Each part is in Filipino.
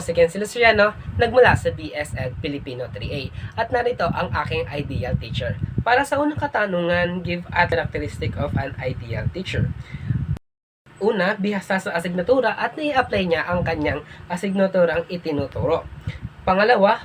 Si Ken Luciano, nagmula sa BSL Filipino 3A at narito ang aking ideal teacher. Para sa unang katanungan, give a characteristic of an ideal teacher. Una, bihasa sa asignatura at nai-apply niya ang kanyang asignaturang itinuturo. Pangalawa,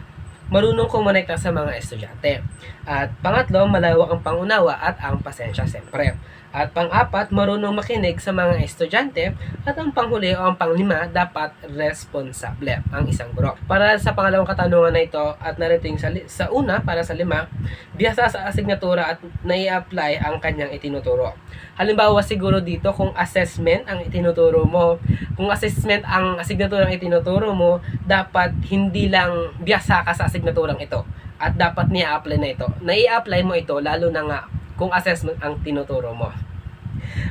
marunong kumonekta sa mga estudyante. At pangatlo, malawak ang pangunawa at ang pasensya siyempre. At pang-apat, marunong makinig sa mga estudyante. At ang panghuli o ang panglima, dapat responsable ang isang guro. Para sa pangalawang katanungan na ito at narating sa una, para sa lima, bihasa sa asignatura at nai-apply ang kanyang itinuturo. Halimbawa siguro dito kung assessment ang itinuturo mo, kung assessment ang asignaturang itinuturo mo, dapat hindi lang bihasa ka sa asignaturang ito at dapat nia-apply na ito. Nai-apply mo ito lalo na nga kung assessment ang tinuturo mo.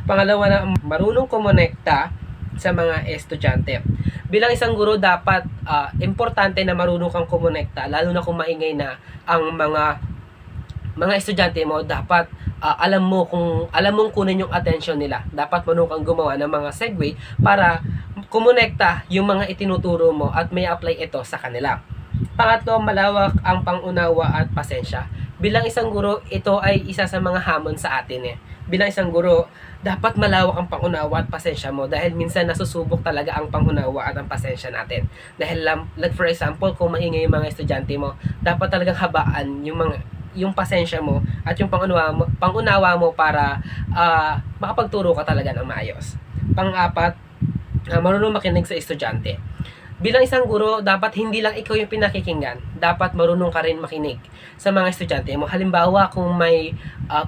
Pangalawa na, marunong kumonekta sa mga estudyante. Bilang isang guro, dapat importante na marunong kang kumonekta, lalo na kung maingay na ang mga estudyante mo. Dapat alam mong kunin yung attention nila. Dapat marunong kang gumawa ng mga segue para kumonekta yung mga itinuturo mo at may apply ito sa kanila. Pangatlo, malawak ang pangunawa at pasensya. Bilang isang guro, ito ay isa sa mga hamon sa atin Bilang isang guro, dapat malawak ang pangunawa at pasensya mo dahil minsan nasusubok talaga ang pangunawa at ang pasensya natin. Dahil like for example, kung maingay yung mga estudyante mo, dapat talagang habaan yung pasensya mo at yung pangunawa mo para makapagturo ka talaga ng maayos. Pang-apat, marunong makinig sa estudyante. Bilang isang guro, dapat hindi lang ikaw yung pinakikinggan. Dapat marunong ka rin makinig sa mga estudyante mo. Halimbawa, kung may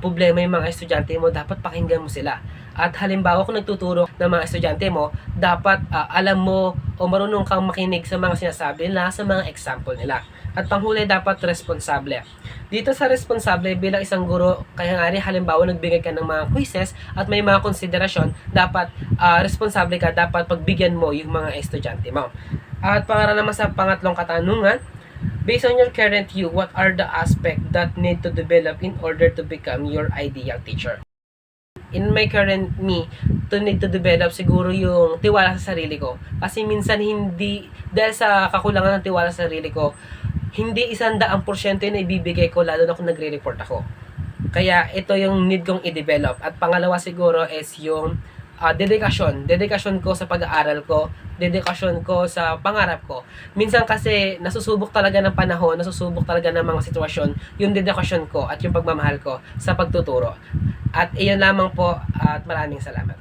problema yung mga estudyante mo, dapat pakinggan mo sila. At halimbawa, kung nagtuturo ng mga estudyante mo, dapat alam mo o marunong kang makinig sa mga sinasabi nila, sa mga example nila. At panghuli, dapat responsable. Dito sa responsable, bilang isang guro, kaya nga rin halimbawa nagbigay ka ng mga quizzes at may mga konsiderasyon, dapat responsable ka, dapat pagbigyan mo yung mga estudyante mo. At para naman sa pangatlong katanungan, based on your current you, what are the aspects that need to develop in order to become your ideal teacher? In my current me, to need to develop siguro yung tiwala sa sarili ko. Kasi minsan hindi, dahil sa kakulangan ng tiwala sa sarili ko, hindi 100% na ibibigay ko lalo na kung nagre-report ako. Kaya ito yung need kong i-develop. At pangalawa siguro is yung dedikasyon ko sa pag-aaral ko, dedikasyon ko sa pangarap ko. Minsan kasi nasusubok talaga ng panahon, nasusubok talaga ng mga sitwasyon, yung dedikasyon ko at yung pagmamahal ko sa pagtuturo. At iyon lamang po at maraming salamat.